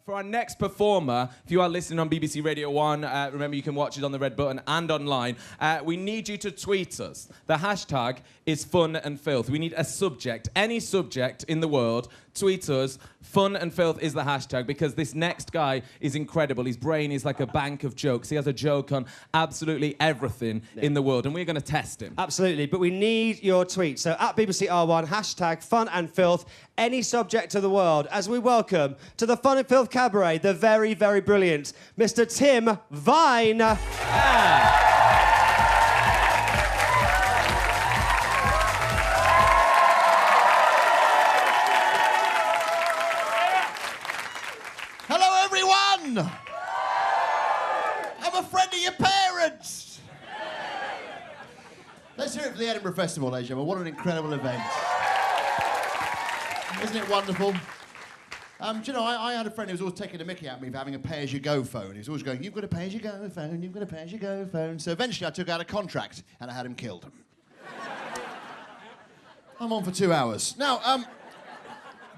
For our next performer, if you are listening on BBC Radio 1, remember you can watch it on the red button and online. We need you to tweet us. The hashtag is fun and filth. We need a subject, any subject in the world. Tweet us. Fun and filth is the hashtag because this next guy is incredible. His brain is like a bank of jokes. He has a joke on absolutely everything in the world, and we're going to test him. Absolutely, but we need your tweets. So at BBC R1, hashtag fun and filth, any subject of the world, as we welcome to the Fun and Filth Cabaret, the very, very brilliant Mr. Tim Vine. Hello, everyone! I'm a friend of your parents! Let's hear it for the Edinburgh Festival, ladies and gentlemen. What an incredible event. Isn't it wonderful? Do you know, I had a friend who was always taking a mickey at me for having a pay-as-you-go phone. He was always going, you've got a pay-as-you-go phone, you've got a pay-as-you-go phone. So eventually I took out a contract and I had him killed. I'm on for 2 hours. Now,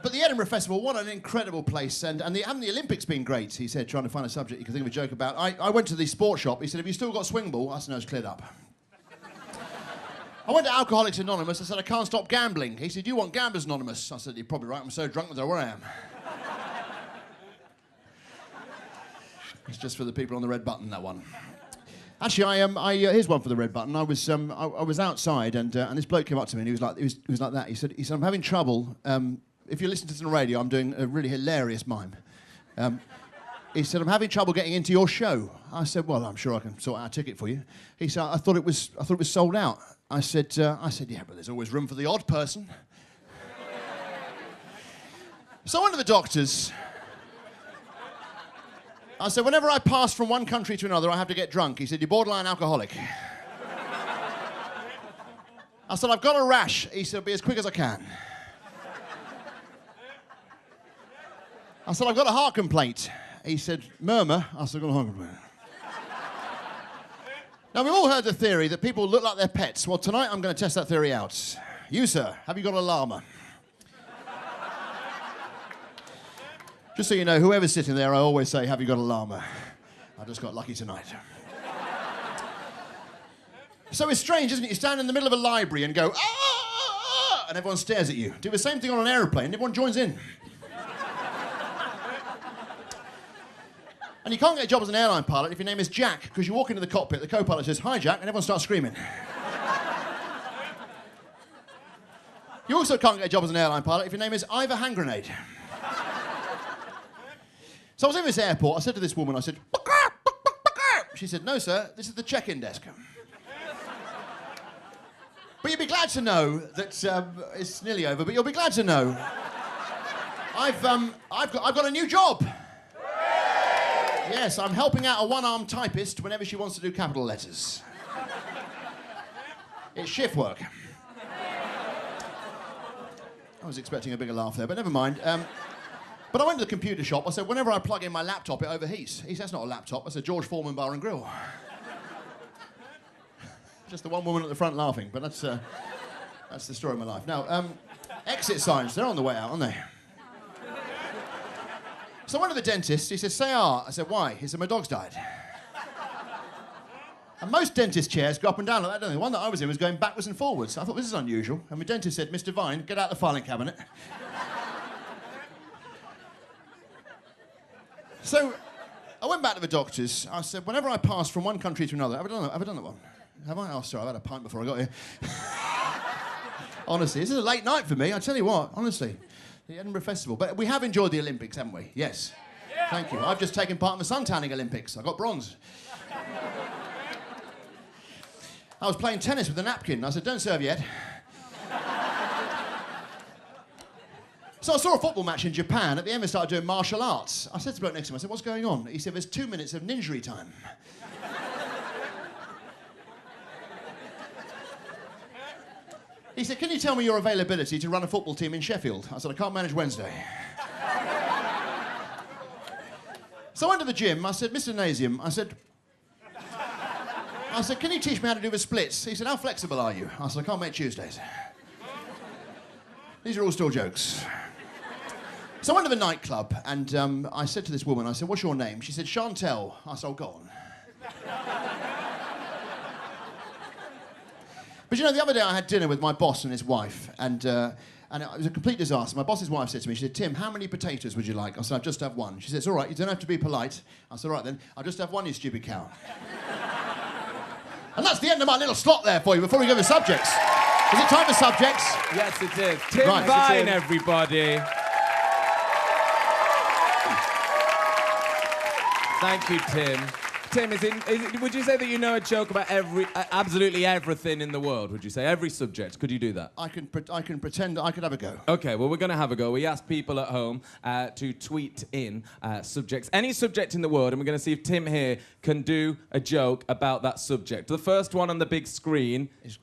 but the Edinburgh Festival, what an incredible place. And haven't the Olympics been great? He said, trying to find a subject you can think of a joke about. I went to the sports shop. He said, have you still got swing ball? I said, no, it's cleared up. I went to Alcoholics Anonymous. I said, I can't stop gambling. He said, you want Gamblers Anonymous? I said, you're probably right. I'm so drunk that I know where I am. It's just for the people on the red button, that one. Actually, here's one for the red button. I was outside, and this bloke came up to me, and he was like that. He said, I'm having trouble. If you listen to this on the radio, I'm doing a really hilarious mime. He said, I'm having trouble getting into your show. I said, well, I'm sure I can sort out a ticket for you. He said, I thought it was sold out. I said, yeah, but there's always room for the odd person. So I went to the doctors. I said, whenever I pass from one country to another, I have to get drunk. He said, you're borderline alcoholic. I said, I've got a rash. He said, be as quick as I can. I said, I've got a heart complaint. He said, murmur. I said, I've got a heart complaint. Now, we've all heard the theory that people look like their pets. Well, tonight I'm going to test that theory out. You, sir, have you got a llama? Just so you know, whoever's sitting there, I always say, have you got a llama? I just got lucky tonight. So it's strange, isn't it? You stand in the middle of a library and go, ah, and everyone stares at you. Do the same thing on an aeroplane, everyone joins in. And you can't get a job as an airline pilot if your name is Jack, because you walk into the cockpit, the co-pilot says, hi, Jack, and everyone starts screaming. You also can't get a job as an airline pilot if your name is Ivor Hand Grenade. So I was in this airport, I said to this woman, I said, she said, no, sir, this is the check-in desk. But you'll be glad to know that, it's nearly over, but you'll be glad to know I've got a new job. Yes, I'm helping out a one-armed typist whenever she wants to do capital letters. It's shift work. I was expecting a bigger laugh there, but never mind. But I went to the computer shop. I said, whenever I plug in my laptop, it overheats. He said, that's not a laptop. I said, George Foreman Bar and Grill. Just the one woman at the front laughing, but that's the story of my life. Now, exit signs, they're on the way out, aren't they? So I went to the dentist. He said, say ah. I said, why? He said, my dog's died. And most dentist chairs go up and down like that, don't they? The one that I was in was going backwards and forwards. I thought, this is unusual. And my dentist said, Mr. Vine, get out the filing cabinet. So I went back to the doctors. I said, whenever I pass from one country to another, have I done that one? Have I? Oh, sorry, I've had a pint before I got here. Honestly, this is a late night for me, I tell you what, honestly. The Edinburgh Festival. But we have enjoyed the Olympics, haven't we? Yes. Yeah. Thank you. I've just taken part in the suntanning Olympics. I got bronze. I was playing tennis with a napkin. I said, don't serve yet. So I saw a football match in Japan. At the end, they started doing martial arts. I said to the bloke next to him, I said, what's going on? He said, there's 2 minutes of ninja time. He said, can you tell me your availability to run a football team in Sheffield? I said, I can't manage Wednesday. So I went to the gym. I said, Mr. Nasium, I said, can you teach me how to do the splits? He said, how flexible are you? I said, I can't make Tuesdays. These are all still jokes. So I went to the nightclub, and I said to this woman, I said, what's your name? She said, Chantel. I said, oh, go on. But you know, the other day I had dinner with my boss and his wife, and it was a complete disaster. My boss's wife said to me, she said, Tim, how many potatoes would you like? I said, I'll just have one. She said, it's all right, you don't have to be polite. I said, all right then, I'll just have one, you stupid cow. And that's the end of my little slot there for you before we go to subjects. Is it time for subjects? Yes, it is. Tim Right, Vine, Tim. everybody. Thank you, Tim. Tim, would you say that you know a joke about absolutely everything in the world? Would you say every subject? Could you do that? I can pretend I could have a go. Okay, well, we're going to have a go. We asked people at home to tweet in subjects, any subject in the world, and we're going to see if Tim here can do a joke about that subject. The first one on the big screen is...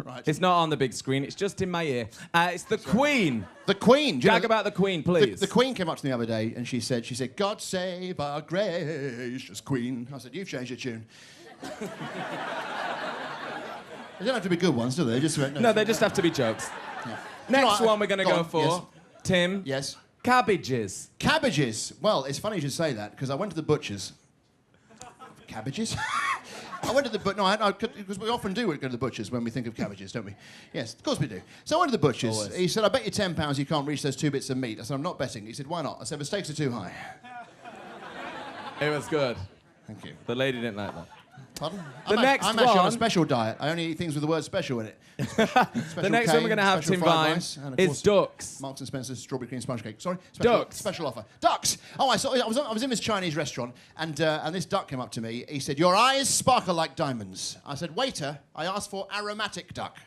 Right. It's not on the big screen, it's just in my ear. It's the Queen. The Queen. Gag about the Queen, please. The Queen came up to me the other day and she said, God save our gracious Queen. I said, you've changed your tune. They don't have to be good ones, do they? No, they just have to be jokes. Yeah. Next one we're going to go for. Yes. Tim. Yes. Cabbages. Cabbages. Well, it's funny you should say that because I went to the butcher's. Cabbages? I went to the because we often do go to the butcher's when we think of cabbages, don't we? Yes, of course we do. So I went to the butcher's. Always. He said, I bet you £10 you can't reach those 2 bits of meat. I said, I'm not betting. He said, why not? I said, the stakes are too high. It was good. Thank you. The lady didn't like that. Pardon? I'm actually on one- a special diet. I only eat things with the word special in it. The next one we're going to have, Tim Vine, is ducks. Marks and Spencer's strawberry cream sponge cake. Sorry? Ducks. Special offer. Ducks! Oh, I was in this Chinese restaurant, and this duck came up to me. He said, your eyes sparkle like diamonds. I said, waiter, I asked for aromatic duck.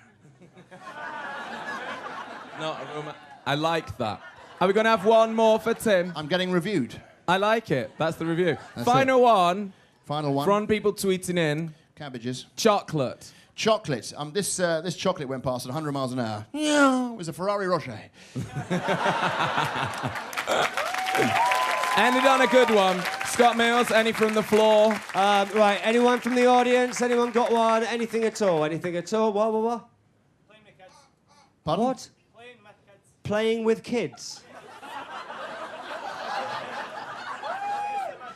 Not aroma. I like that. Are we going to have one more for Tim? I'm getting reviewed. I like it. That's the review. That's Final one. Final one. From people tweeting in. Cabbages. Chocolate. Chocolate. This chocolate went past at 100 miles an hour. Yeah, it was a Ferrari Rocher. Ended on a good one. Scott Mills, any from the floor? Right, anyone from the audience? Anyone got one? Anything at all? Anything at all? What? Playing with kids. Pardon? What? Playing with kids. Playing with kids.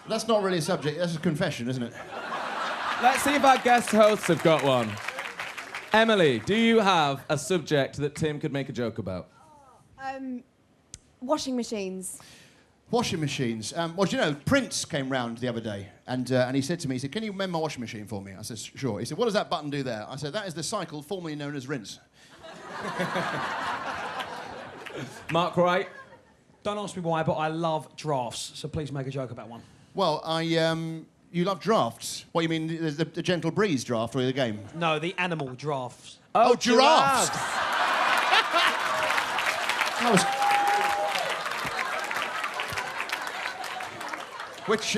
That's not really a subject. That's a confession, isn't it? Let's see if our guest hosts have got one. Emily, do you have a subject that Tim could make a joke about? Washing machines. Washing machines. Well, do you know, Prince came round the other day and he said to me, he said, can you mend my washing machine for me? I said, sure. He said, what does that button do there? I said, that is the cycle formerly known as rinse. Mark Wright? Don't ask me why, but I love drafts, so please make a joke about one. Well, you love drafts. What, you mean the gentle breeze draft or the game? No, the animal drafts. Oh, giraffes! That was... Which,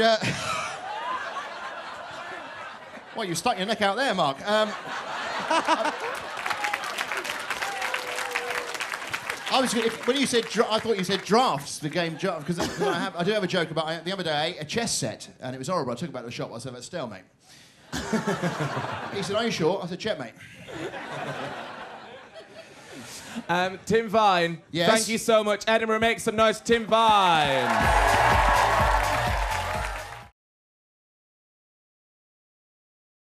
Well, you stuck your neck out there, Mark. When you said, I thought you said drafts, the game draft, because I do have a joke about the other day. I ate a chess set, and it was horrible. I took it back to the shop. I said, that's stalemate. He said, are you sure? I said, checkmate. Tim Vine, Yes? thank you so much. Edinburgh, make some noise. Tim Vine.